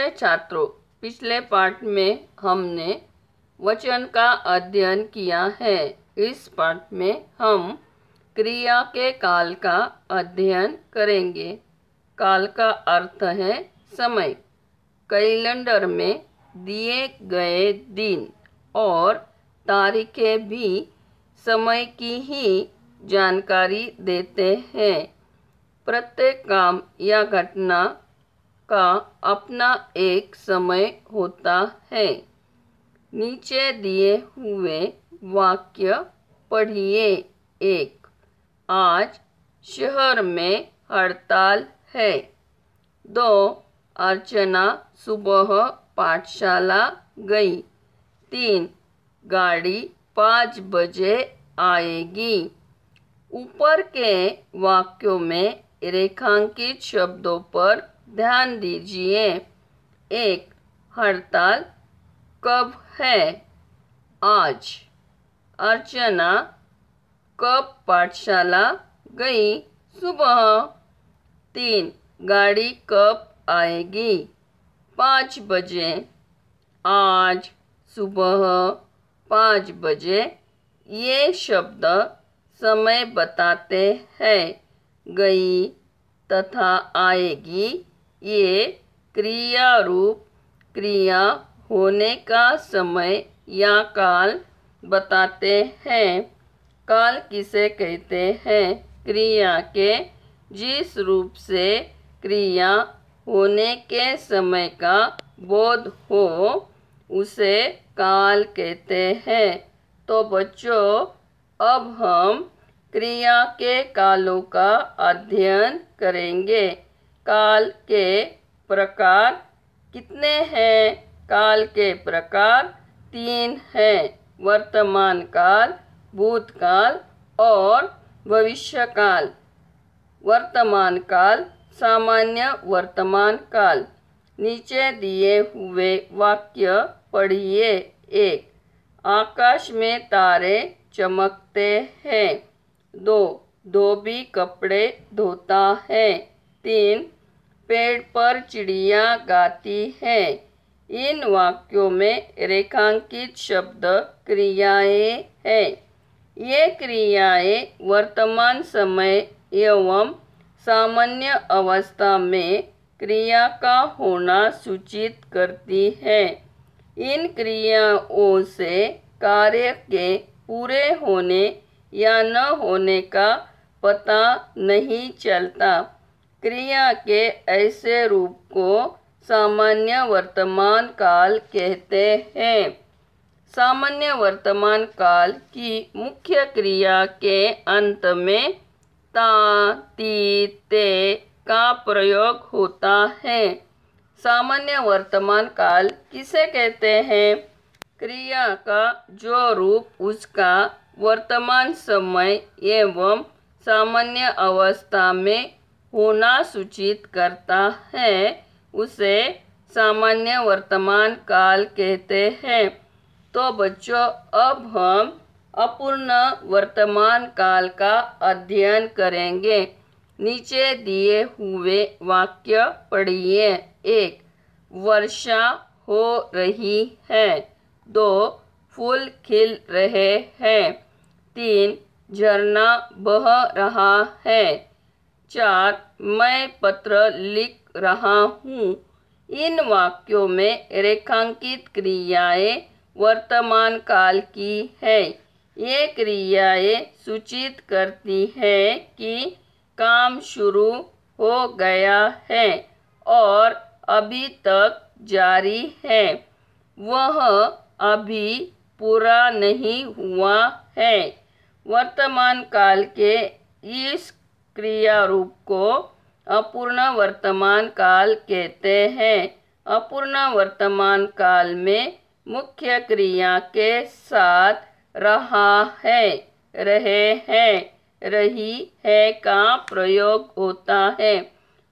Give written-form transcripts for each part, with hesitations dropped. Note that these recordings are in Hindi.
नमस्ते छात्रों, पिछले पाठ में हमने वचन का अध्ययन किया है। इस पाठ में हम क्रिया के काल का अध्ययन करेंगे। काल का अर्थ है समय। कैलेंडर में दिए गए दिन और तारीखें भी समय की ही जानकारी देते हैं। प्रत्येक काम या घटना का अपना एक समय होता है। नीचे दिए हुए वाक्य पढ़िए। 1. आज शहर में हड़ताल है। 2. अर्चना सुबह पाठशाला गई। 3. गाड़ी 5 बजे आएगी। ऊपर के वाक्यों में रेखांकित शब्दों पर ध्यान दीजिए। 1. हड़ताल कब है? आज। अर्चना कब पाठशाला गई? सुबह। 3. गाड़ी कब आएगी? 5 बजे। आज सुबह 5 बजे। ये शब्द समय बताते हैं। गई तथा आएगी ये क्रिया रूप क्रिया होने का समय या काल बताते हैं। काल किसे कहते हैं? क्रिया के जिस रूप से क्रिया होने के समय का बोध हो उसे काल कहते हैं। तो बच्चों, अब हम क्रिया के कालों का अध्ययन करेंगे। काल के प्रकार कितने हैं? काल के प्रकार 3 हैं। वर्तमान काल, भूतकाल और भविष्यकाल। वर्तमान काल, सामान्य वर्तमान काल। नीचे दिए हुए वाक्य पढ़िए। 1. आकाश में तारे चमकते हैं। 2. धोबी कपड़े धोता है। 3. पेड़ पर चिड़िया गाती है। इन वाक्यों में रेखांकित शब्द क्रियाएं हैं। ये क्रियाएं वर्तमान समय एवं सामान्य अवस्था में क्रिया का होना सूचित करती है। इन क्रियाओं से कार्य के पूरे होने या न होने का पता नहीं चलता। क्रिया के ऐसे रूप को सामान्य वर्तमान काल कहते हैं। सामान्य वर्तमान काल की मुख्य क्रिया के अंत में ता, ती, ते का प्रयोग होता है। सामान्य वर्तमान काल किसे कहते हैं? क्रिया का जो रूप उसका वर्तमान समय एवं सामान्य अवस्था में होना सूचित करता है उसे सामान्य वर्तमान काल कहते हैं। तो बच्चों, अब हम अपूर्ण वर्तमान काल का अध्ययन करेंगे। नीचे दिए हुए वाक्य पढ़िए। 1. वर्षा हो रही है। 2. फूल खिल रहे हैं। 3. झरना बह रहा है। 4. मैं पत्र लिख रहा हूँ। इन वाक्यों में रेखांकित क्रियाएं वर्तमान काल की है। ये क्रियाएं सूचित करती है कि काम शुरू हो गया है और अभी तक जारी है। वह अभी पूरा नहीं हुआ है। वर्तमान काल के इस क्रिया रूप को अपूर्ण वर्तमान काल कहते हैं। अपूर्ण वर्तमान काल में मुख्य क्रिया के साथ रहा है, रहे हैं, रही है का प्रयोग होता है।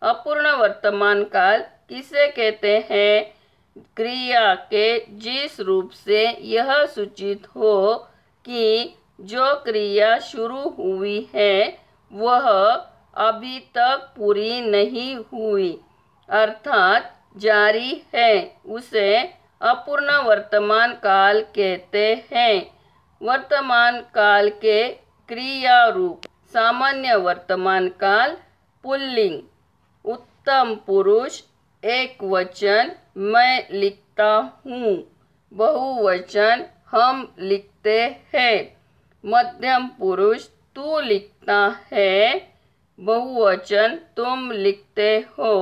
अपूर्ण वर्तमान काल किसे कहते हैं? क्रिया के जिस रूप से यह सूचित हो कि जो क्रिया शुरू हुई है वह अभी तक पूरी नहीं हुई, अर्थात जारी है उसे अपूर्ण वर्तमान काल कहते हैं। वर्तमान काल के क्रिया रूप। सामान्य वर्तमान काल पुल्लिंग। उत्तम पुरुष एक वचन मैं लिखता हूँ। बहुवचन हम लिखते हैं। मध्यम पुरुष तू लिखता है। बहुवचन तुम लिखते हो,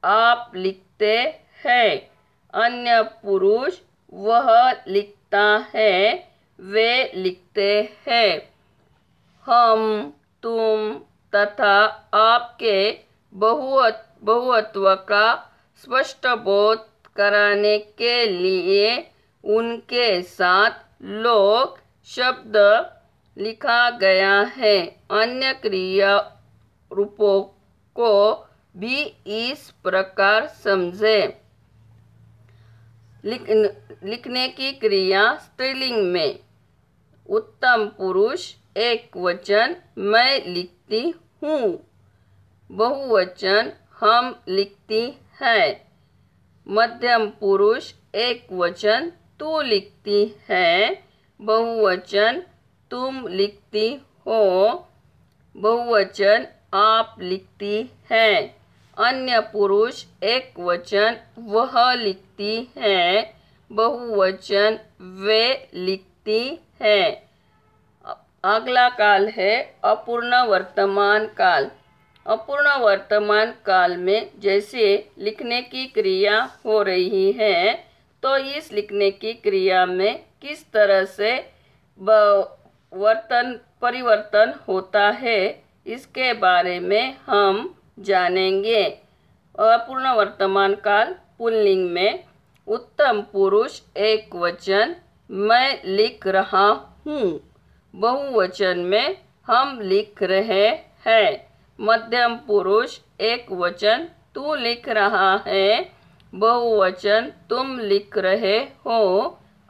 आप लिखते हैं। अन्य पुरुष वह लिखता है, वे लिखते हैं। हम, तुम तथा आपके बहुत्व का स्पष्ट बोध कराने के लिए उनके साथ लोक शब्द लिखा गया है। अन्य क्रिया रूपों को भी इस प्रकार समझें। लिखने की क्रिया स्त्रीलिंग में। उत्तम पुरुष एक वचन मैं लिखती हूँ। बहुवचन हम लिखती है। मध्यम पुरुष एक वचन तू लिखती है। बहुवचन तुम लिखती हो। बहुवचन आप लिखती है। अन्य पुरुष एक वचन वह लिखती है। बहुवचन वे लिखती है। अगला काल है अपूर्ण वर्तमान काल। अपूर्ण वर्तमान काल में जैसे लिखने की क्रिया हो रही है, तो इस लिखने की क्रिया में किस तरह से परिवर्तन होता है, इसके बारे में हम जानेंगे। अपूर्ण वर्तमान काल पुल्लिंग में उत्तम पुरुष एक वचन मैं लिख रहा हूँ। बहुवचन में हम लिख रहे हैं। मध्यम पुरुष एक वचन तू लिख रहा है। बहुवचन तुम लिख रहे हो,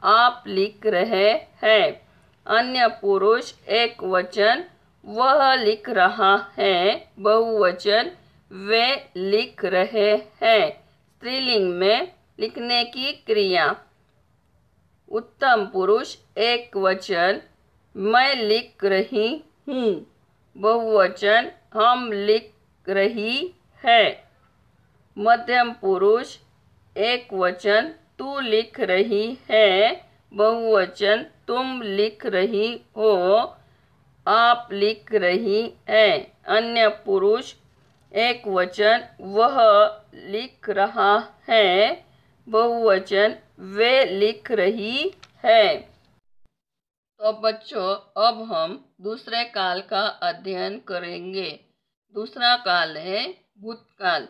आप लिख रहे हैं। अन्य पुरुष एक वचन वह लिख रहा है। बहुवचन वे लिख रहे हैं। स्त्रीलिंग में लिखने की क्रिया। उत्तम पुरुष एक वचन मैं लिख रही हूँ। बहुवचन हम लिख रही है। मध्यम पुरुष एक वचन तू लिख रही है। बहुवचन तुम लिख रही हो, आप लिख रही है। अन्य पुरुष एक वचन वह लिख रहा है। बहुवचन वे लिख रही है। तो बच्चों, अब हम दूसरे काल का अध्ययन करेंगे। दूसरा काल है भूतकाल।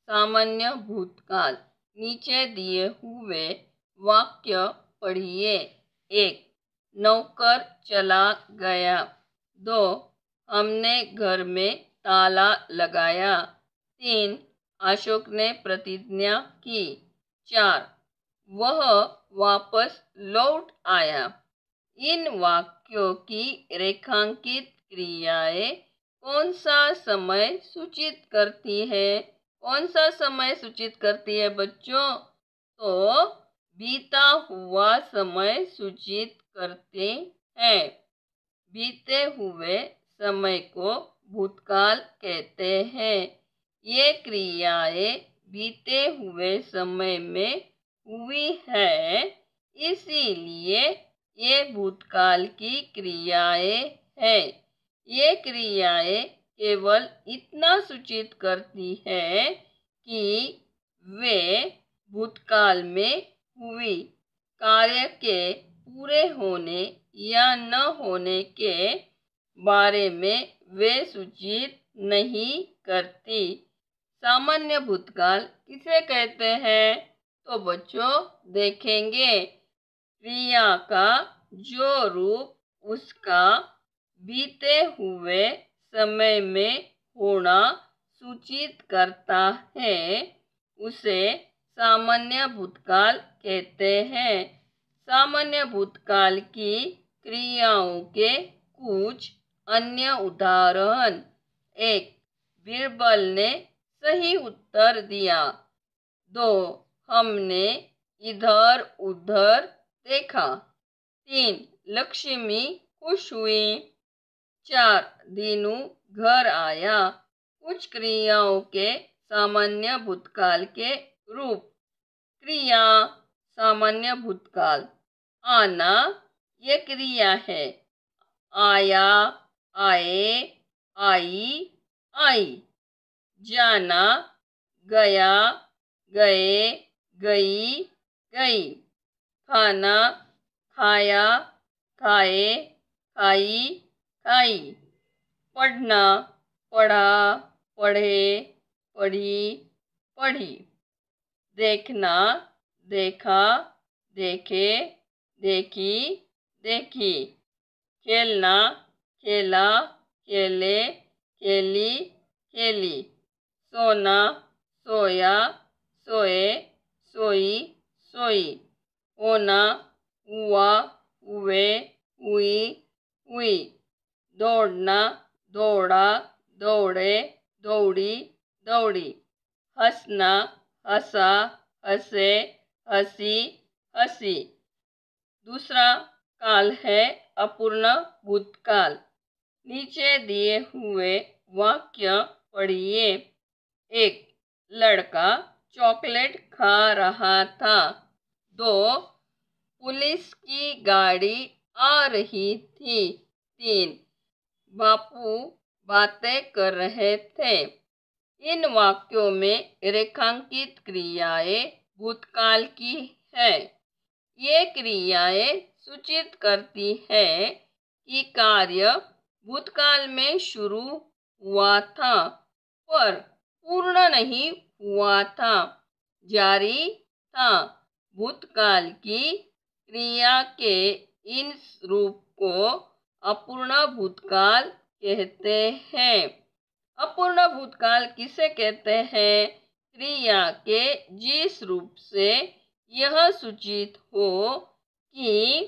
सामान्य भूतकाल। नीचे दिए हुए वाक्य पढ़िए। 1. नौकर चला गया। 2. हमने घर में ताला लगाया। 3. अशोक ने प्रतिज्ञा की। 4. वह वापस लौट आया। इन वाक्यों की रेखांकित क्रियाएं कौन सा समय सूचित करती है? कौन सा समय सूचित करती है बच्चों? तो बीता हुआ समय सूचित करते हैं। बीते हुए समय को भूतकाल कहते हैं। ये क्रियाएं बीते हुए समय में हुई है, इसीलिए ये भूतकाल की क्रियाएं हैं। ये क्रियाएं केवल इतना सूचित करती है कि वे भूतकाल में हुई कार्य के पूरे होने या न होने के बारे में वे सूचित नहीं करती। सामान्य भूतकाल किसे कहते हैं? तो बच्चों देखेंगे। क्रिया का जो रूप उसका बीते हुए समय में होना सूचित करता है, उसे सामान्य भूतकाल कहते हैं। सामान्य भूतकाल की क्रियाओं के कुछ अन्य उदाहरण। 1. बीरबल ने सही उत्तर दिया। 2. हमने इधर उधर देखा. 3. लक्ष्मी खुश हुई. 4. दीनू घर आया. कुछ क्रियाओं के सामान्य भूतकाल के रूप. क्रिया सामान्य भूतकाल. आना ये क्रिया है. आया, आए, आई, आई. जाना गया, गए, गई, गई. खाना खाया, खाए, खाई, खाई. पढ़ना पढ़ा, पढ़े, पढ़ी, पढ़ी. देखना देखा, देखे, देखी, देखी. खेलना खेला, खेले, खेली, खेली. सोना सोया, सोए, सोई, सोई. होना हुआ, हुए, हुई, हुई. दौड़ना दौड़ा, दौड़े, दौड़ी, दौड़ी. हंसना हंसा, हंसे, हंसी, हंसी. दूसरा काल है अपूर्ण भूतकाल. नीचे दिए हुए वाक्य पढ़िए. 1. लड़का चॉकलेट खा रहा था. 2. पुलिस की गाड़ी आ रही थी. 3. बापू बातें कर रहे थे. इन वाक्यों में रेखांकित क्रियाएं भूतकाल की है. ये क्रियाएं सूचित करती है कि कार्य भूतकाल में शुरू हुआ था पर पूर्ण नहीं हुआ था, जारी था. भूतकाल की क्रिया के इन रूप को अपूर्ण भूतकाल कहते हैं. अपूर्ण भूतकाल किसे कहते हैं? क्रिया के जिस रूप से यह सूचित हो कि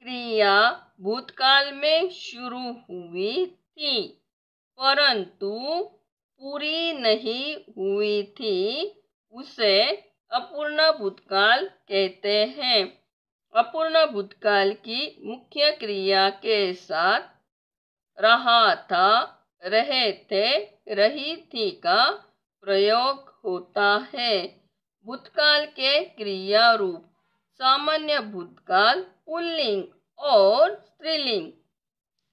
क्रिया भूतकाल में शुरू हुई थी परंतु पूरी नहीं हुई थी, उसे अपूर्ण भूतकाल कहते हैं. अपूर्ण भूतकाल की मुख्य क्रिया के साथ रहा था, रहे थे, रही थी का प्रयोग होता है. भूतकाल के क्रिया रूप सामान्य भूतकाल पुल्लिंग और स्त्रीलिंग.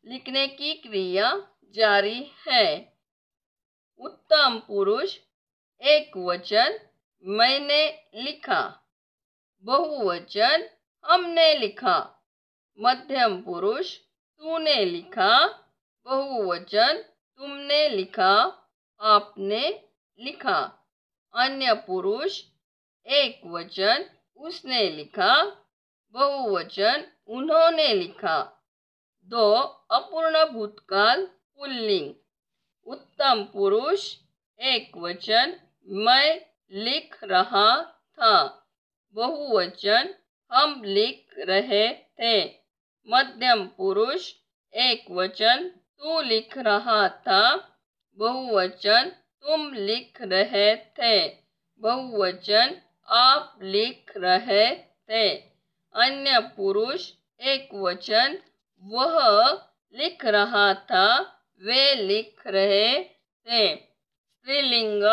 लिखने की क्रिया जारी है. उत्तम पुरुष एक वचन मैंने लिखा. बहुवचन हमने लिखा. मध्यम पुरुष तूने लिखा. बहुवचन तुमने लिखा, आपने लिखा. अन्य पुरुष एक वचन उसने लिखा. बहुवचन उन्होंने लिखा. 2. अपूर्ण भूतकाल पुल्लिंग. उत्तम पुरुष एक वचन मैं लिख रहा था. बहुवचन हम लिख रहे थे. मध्यम पुरुष एक वचन तू लिख रहा था. बहुवचन तुम लिख रहे थे. बहुवचन आप लिख रहे थे. अन्य पुरुष एक वचन वह लिख रहा था, वे लिख रहे थे. स्त्रीलिंग.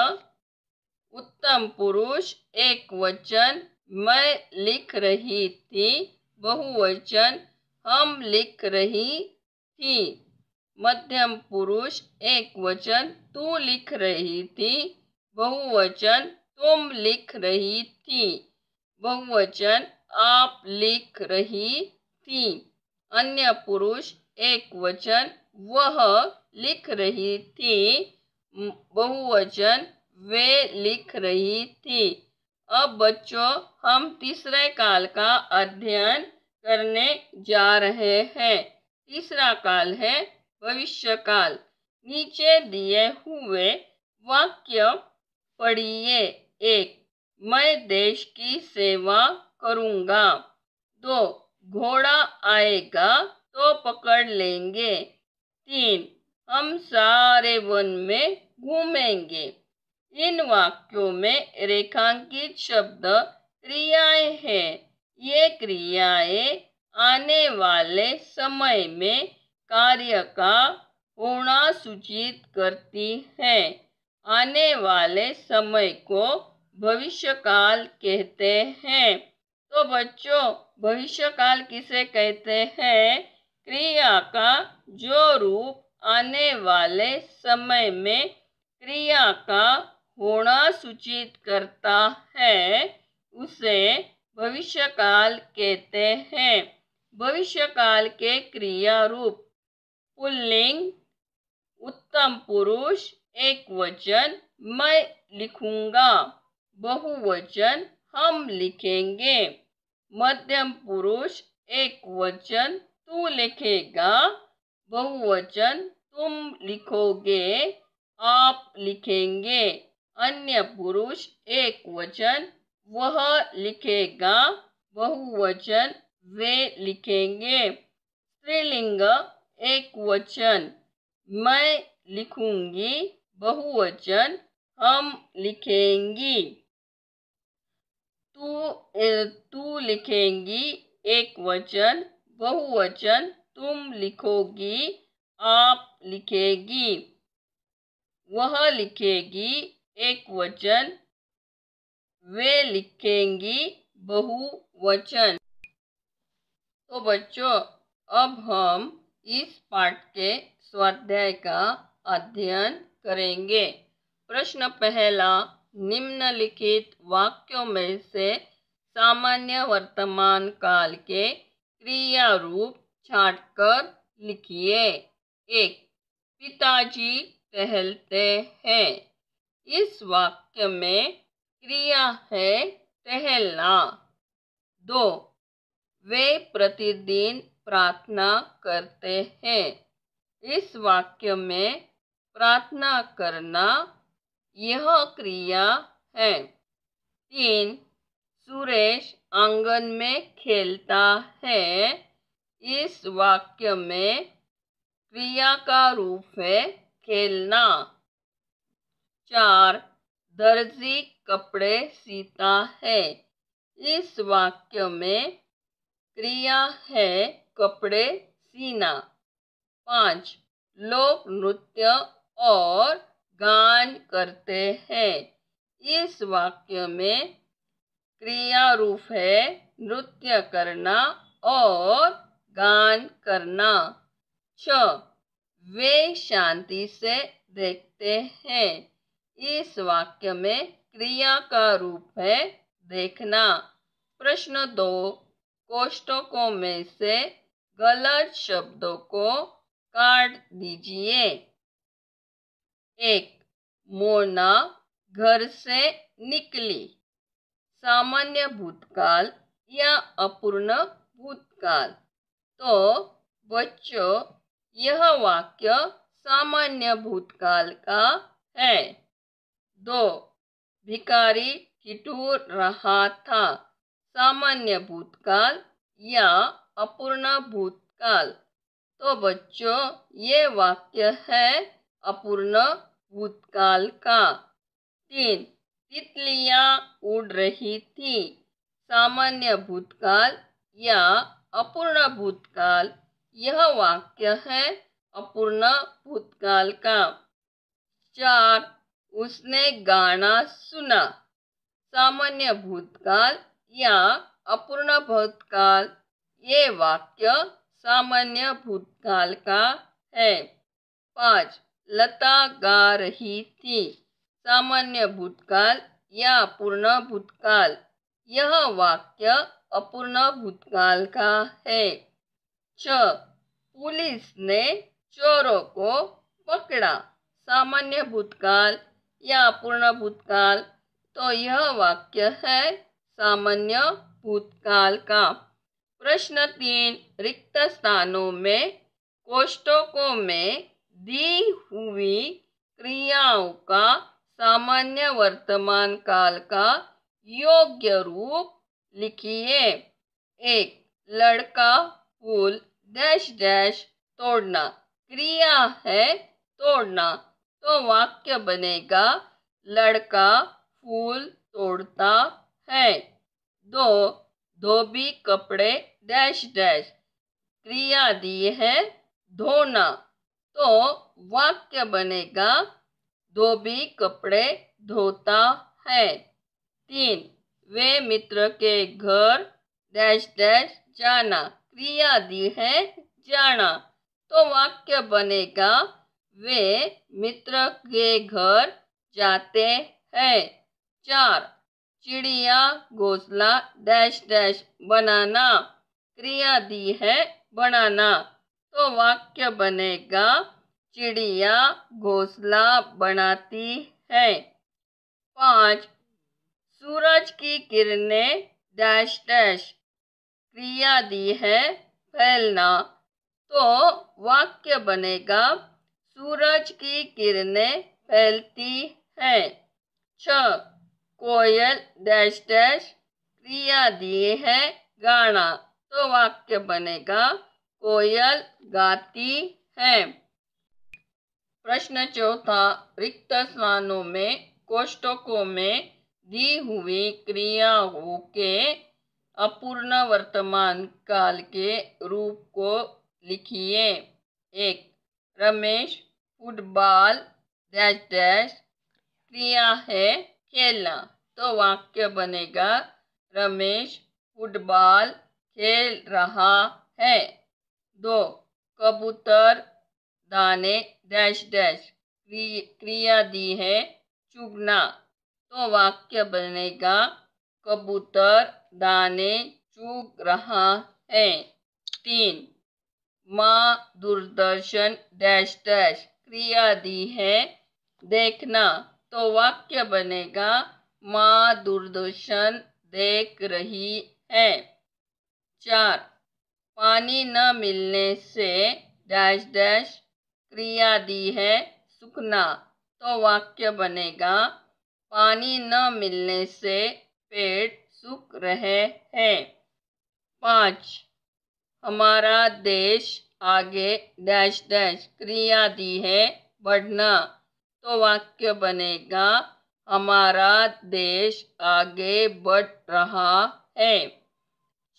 उत्तम पुरुष एक वचन मैं लिख रही थी. बहुवचन हम लिख रही थी. मध्यम पुरुष एक वचन तू लिख रही थी. बहुवचन तुम लिख रही थी. बहुवचन आप लिख रही थी. अन्य पुरुष एक वचन वह लिख रही थी. बहुवचन वे लिख रही थी. अब बच्चों हम तीसरे काल का अध्ययन करने जा रहे हैं. तीसरा काल है भविष्य काल. नीचे दिए हुए वाक्य पढ़िए. 1. मैं देश की सेवा करूँगा. 2. घोड़ा आएगा तो पकड़ लेंगे. 3. हम सारे वन में घूमेंगे. इन वाक्यों में रेखांकित शब्द क्रियाएं हैं। ये क्रियाएं आने वाले समय में कार्य का होना सूचित करती हैं। आने वाले समय को भविष्यकाल कहते हैं। तो बच्चों, भविष्यकाल किसे कहते हैं? क्रिया का जो रूप आने वाले समय में क्रिया का होना सूचित करता है उसे भविष्यकाल कहते हैं। भविष्यकाल के क्रिया रूप: पुल्लिंग, उत्तम पुरुष एक वचन मैं लिखूंगा, बहुवचन हम लिखेंगे। मध्यम पुरुष एक वचन तू लिखेगा, बहुवचन तुम लिखोगे, आप लिखेंगे। अन्य पुरुष एक वचन वह लिखेगा, बहुवचन वे लिखेंगे। स्त्रीलिंग एक वचन मैं लिखूंगी, बहुवचन हम लिखेंगी। तू लिखेंगी एक वचन, बहुवचन तुम लिखोगी, आप लिखेगी। वह लिखेगी एक वचन, वे लिखेंगी बहुवचन। तो बच्चों, अब हम इस पाठ के स्वाध्याय का अध्ययन करेंगे। प्रश्न पहला, निम्नलिखित वाक्यों में से सामान्य वर्तमान काल के क्रिया रूप छांटकर लिखिए। 1. पिताजी टहलते हैं। इस वाक्य में क्रिया है टहलना। 2. वे प्रतिदिन प्रार्थना करते हैं। इस वाक्य में प्रार्थना करना यह क्रिया है। 3. सुरेश आंगन में खेलता है। इस वाक्य में क्रिया का रूप है खेलना। 4. दर्जी कपड़े सीता है। इस वाक्य में क्रिया है कपड़े सीना। 5. लोग नृत्य और गान करते हैं। इस वाक्य में क्रिया रूप है नृत्य करना और गान करना। 6. वे शांति से देखते हैं। इस वाक्य में क्रिया का रूप है देखना। प्रश्न 2, कोष्ठकों में से गलत शब्दों को काट दीजिए। 1. मोना घर से निकली। सामान्य भूतकाल या अपूर्ण भूतकाल। तो बच्चों, यह वाक्य सामान्य भूतकाल का है। 2. भिखारी ठिठुर रहा था। सामान्य भूतकाल या अपूर्ण भूतकाल। तो बच्चों, ये वाक्य है अपूर्ण भूतकाल का। 3. तितलियां उड़ रही थी। सामान्य भूतकाल या अपूर्ण भूतकाल। यह वाक्य है अपूर्ण भूतकाल का। 4. उसने गाना सुना। सामान्य भूतकाल या अपूर्ण भूतकाल। ये वाक्य सामान्य भूतकाल का है। 5. लता गा रही थी। सामान्य भूतकाल या अपूर्ण भूतकाल। यह वाक्य अपूर्ण भूतकाल का है। 6. पुलिस ने चोरों को पकड़ा। सामान्य भूतकाल या अपूर्ण भूतकाल। तो यह वाक्य है सामान्य भूतकाल का। प्रश्न 3, रिक्त स्थानों में कोष्ठकों में दी हुई क्रियाओं का सामान्य वर्तमान काल का योग्य रूप लिखिए। 1. लड़का फूल डैश डैश तोड़ना। क्रिया है तोड़ना। तो वाक्य बनेगा लड़का फूल तोड़ता है। 2 धोबी कपड़े डैश डैश। क्रिया दी है धोना, तो वाक्य बनेगा धोबी कपड़े धोता है। 3 वे मित्र के घर डैश डैश जाना। क्रिया दी है जाना, तो वाक्य बनेगा वे मित्र के घर जाते हैं। 4 चिड़िया घोंसला डैश डैश बनाना। क्रिया दी है बनाना, तो वाक्य बनेगा चिड़िया घोंसला बनाती है। 5 सूरज की किरणें डैश डैश। क्रिया दी है फैलना, तो वाक्य बनेगा सूरज की किरणें फैलती है। 6 कोयल डैश डैश। क्रिया दी है गाना, तो वाक्य बनेगा कोयल गाती है। प्रश्न चौथा, रिक्त स्थानों में कोष्ठकों में दी हुई क्रियाओं के अपूर्ण वर्तमान काल के रूप को लिखिए। 1 रमेश फुटबॉल डैश डैश। क्रिया है खेलना, तो वाक्य बनेगा रमेश फुटबॉल खेल रहा है। 2 कबूतर दाने डैश डैश। क्रिया दी है चुगना, तो वाक्य बनेगा कबूतर दाने चुग रहा है। 3 माँ दूरदर्शन डैश डैश। क्रिया दी है देखना, तो वाक्य बनेगा माँ दूरदर्शन देख रही है। 4 पानी न मिलने से डैश डैश। क्रिया दी है सूखना, तो वाक्य बनेगा पानी न मिलने से पेड़ सूख रहे हैं। 5 हमारा देश आगे डैश डैश। क्रिया दी है बढ़ना, तो वाक्य बनेगा हमारा देश आगे बढ़ रहा है।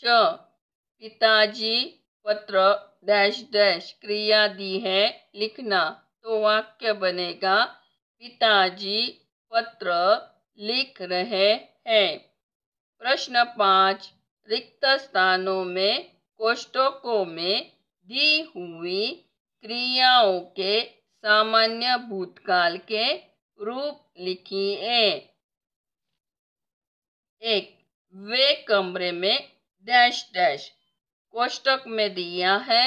6 पिताजी पत्र डैश डैश। क्रिया दी है लिखना, तो वाक्य बनेगा पिताजी पत्र लिख रहे हैं। प्रश्न 5 रिक्त स्थानों में कोष्ठकों में दी हुई क्रियाओं के सामान्य भूतकाल के रूप लिखिए। 1 वे कमरे में डैश डैश। कोष्ठक में दिया है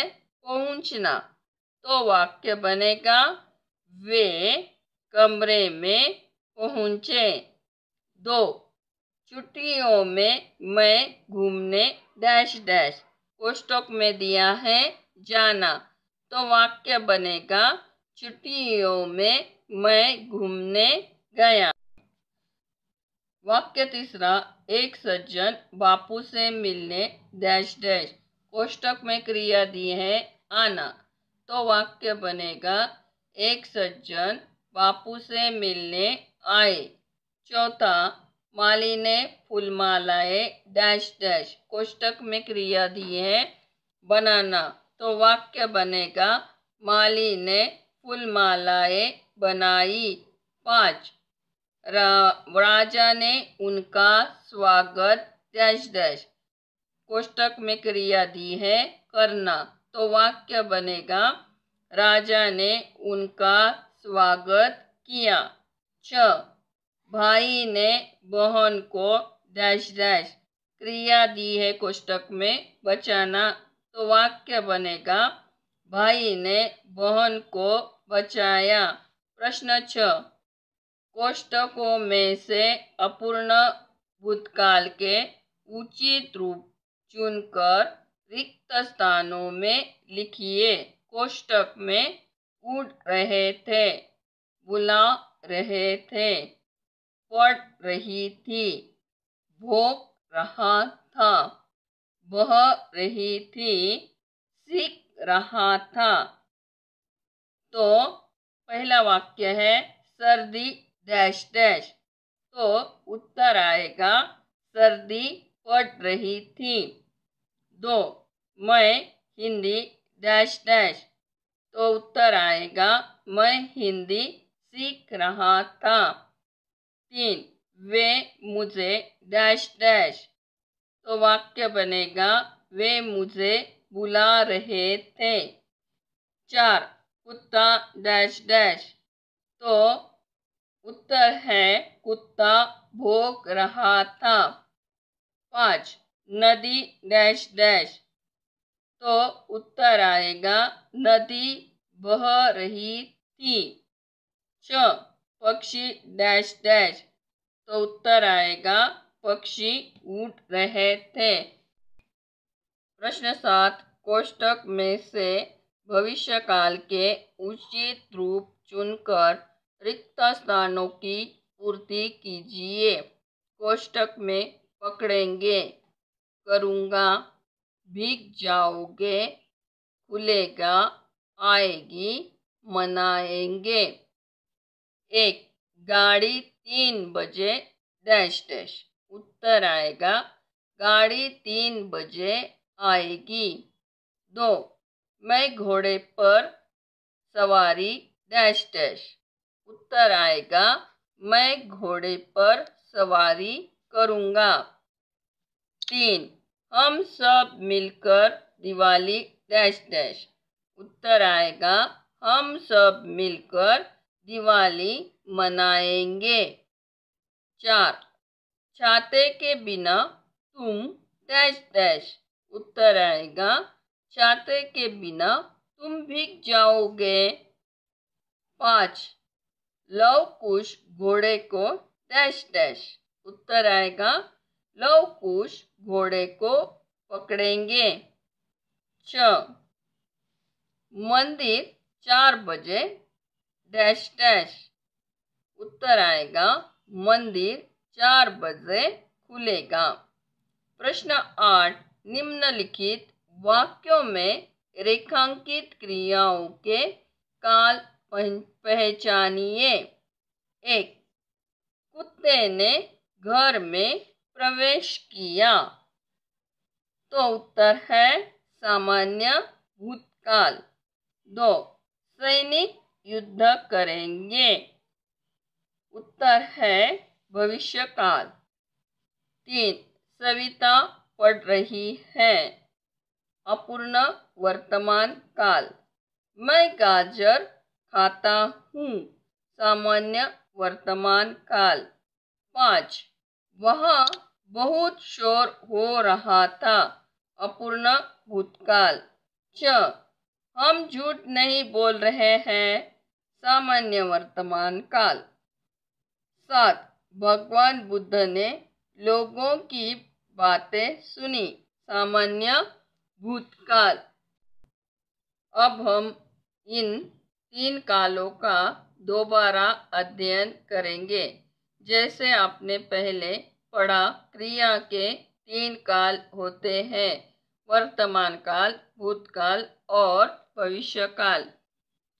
पहुंचना, तो वाक्य बनेगा वे कमरे में पहुंचे। 2 छुट्टियों में मैं घूमने डैश डैश। कोष्ठक में दिया है जाना, तो वाक्य बनेगा छुट्टियों में मैं घूमने गया। वाक्य तीसरा, एक सज्जन बापू से मिलने डैश डैश। कोष्ठक में क्रिया दी है आना, तो वाक्य बनेगा एक सज्जन बापू से मिलने आए। चौथा, माली ने फूलमालाएं डैश डैश। कोष्ठक में क्रिया दी है बनाना, तो वाक्य बनेगा माली ने फूलमालाएं बनाई। 5 राजा ने उनका स्वागत डैश डैश। कोष्ठक में क्रिया दी है करना, तो वाक्य बनेगा राजा ने उनका स्वागत किया। 6 भाई ने बहन को डैश डैश। क्रिया दी है कोष्ठक में बचाना, तो वाक्य बनेगा भाई ने बहन को बचाया। प्रश्न 6 कोष्ठकों में से अपूर्ण भूतकाल के उचित रूप चुनकर रिक्त स्थानों में लिखिए। कोष्ठक में उड़ रहे थे, बुला रहे थे, पढ़ रही थी, भोग रहा था, बह रही थी, सीख रहा था। तो पहला वाक्य है सर्दी डैश डैश। तो उत्तर आएगा सर्दी पड़ रही थी। 2. मैं हिंदी डैश डैश। तो उत्तर आएगा मैं हिंदी सीख रहा था। 3. वे मुझे डैश डैश। तो वाक्य बनेगा वे मुझे बुला रहे थे। 4. कुत्ता डैश डैश। तो उत्तर है कुत्ता भौंक रहा था। 5. नदी डैश डैश। तो उत्तर आएगा नदी बह रही थी। 6. पक्षी डैश डैश। तो उत्तर आएगा पक्षी उड़ रहे थे। प्रश्न 7 कोष्टक में से भविष्यकाल के उचित रूप चुनकर रिक्त स्थानों की पूर्ति कीजिए। कोष्टक में पकड़ेंगे, करूँगा, भीग जाओगे, खुलेगा, आएगी, मनाएंगे। 1. गाड़ी 3 बजे डैश डैश। उत्तर आएगा गाड़ी 3 बजे आएगी। 2. मैं घोड़े पर सवारी डैश डैश। उत्तर आएगा मैं घोड़े पर सवारी करूँगा। 3. हम सब मिलकर दिवाली डैश डैश। उत्तर आएगा हम सब मिलकर दिवाली मनाएंगे। 4. छाते के बिना तुम डैश डैश। उत्तर आएगा छाते के बिना तुम भीग जाओगे। 5. लव कुश घोड़े को डैश डैश। उत्तर आएगा लव कुश घोड़े को पकड़ेंगे। 6. मंदिर 4 बजे डैश डैश। उत्तर आएगा मंदिर 4 बजे खुलेगा। प्रश्न 8 निम्नलिखित वाक्यों में रेखांकित क्रियाओं के काल पहचानिए। 1. कुत्ते ने घर में प्रवेश किया। तो उत्तर है सामान्य भूतकाल। 2. सैनिक युद्ध करेंगे। उत्तर है भविष्यकाल। 3. सविता पढ़ रही है। अपूर्ण वर्तमान काल। मैं गाजर खाता हूँ। सामान्य वर्तमान काल। 5. वहाँ बहुत शोर हो रहा था। अपूर्ण भूतकाल। 6. हम झूठ नहीं बोल रहे हैं। सामान्य वर्तमान काल। 7. भगवान बुद्ध ने लोगों की बातें सुनी। सामान्य भूतकाल। अब हम इन 3 कालों का दोबारा अध्ययन करेंगे। जैसे आपने पहले पढ़ा, क्रिया के 3 काल होते हैं, वर्तमान काल, भूतकाल और भविष्यकाल।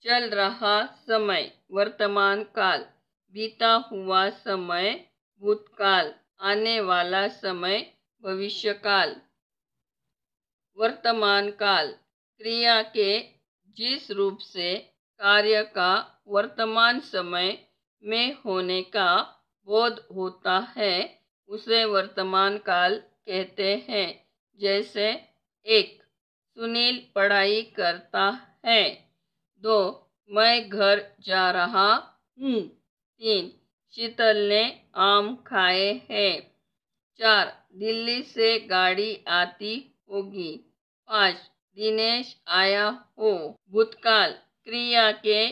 चल रहा समय वर्तमान काल, बीता हुआ समय भूतकाल, आने वाला समय भविष्यकाल। वर्तमान काल क्रिया के जिस रूप से कार्य का वर्तमान समय में होने का बोध होता है उसे वर्तमान काल कहते हैं। जैसे 1. सुनील पढ़ाई करता है। 2. मैं घर जा रहा हूँ। 3. शीतल ने आम खाए हैं। 4. दिल्ली से गाड़ी आती होगी। 5. दिनेश आया हो। भूतकाल क्रिया के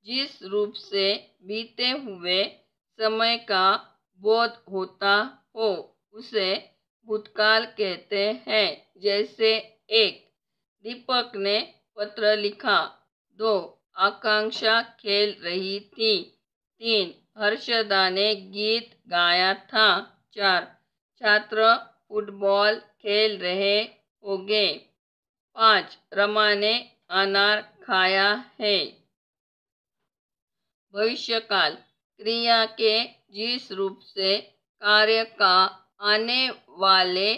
जिस रूप से बीते हुए समय का बोध होता हो उसे भूतकाल कहते हैं। जैसे 1. दीपक ने पत्र लिखा। 2. आकांक्षा खेल रही थी। 3. हर्षदा ने गीत गाया था। 4. छात्र फुटबॉल खेल रहे होंगे। 5. रमा ने अनार खाया है। भविष्यकाल क्रिया के जिस रूप से कार्य का आने वाले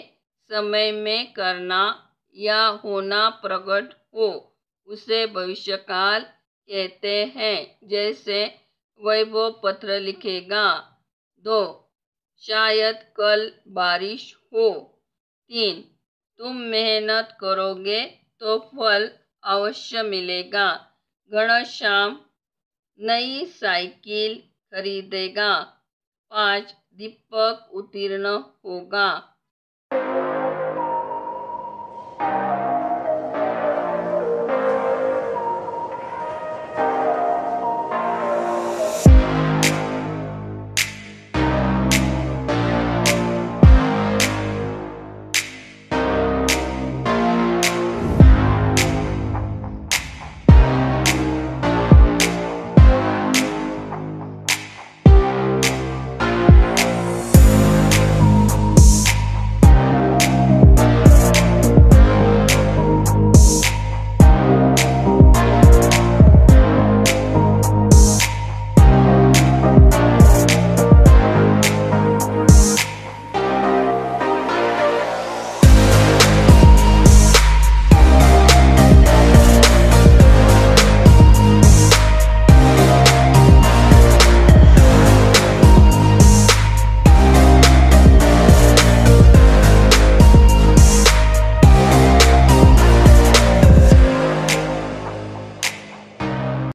समय में करना या होना प्रकट हो उसे भविष्यकाल कहते हैं। जैसे वैभव पत्र लिखेगा। 2. शायद कल बारिश हो। 3. तुम मेहनत करोगे तो फल अवश्य मिलेगा। घनश्याम नई साइकिल खरीदेगा। 5. दीपक उत्तीर्ण होगा।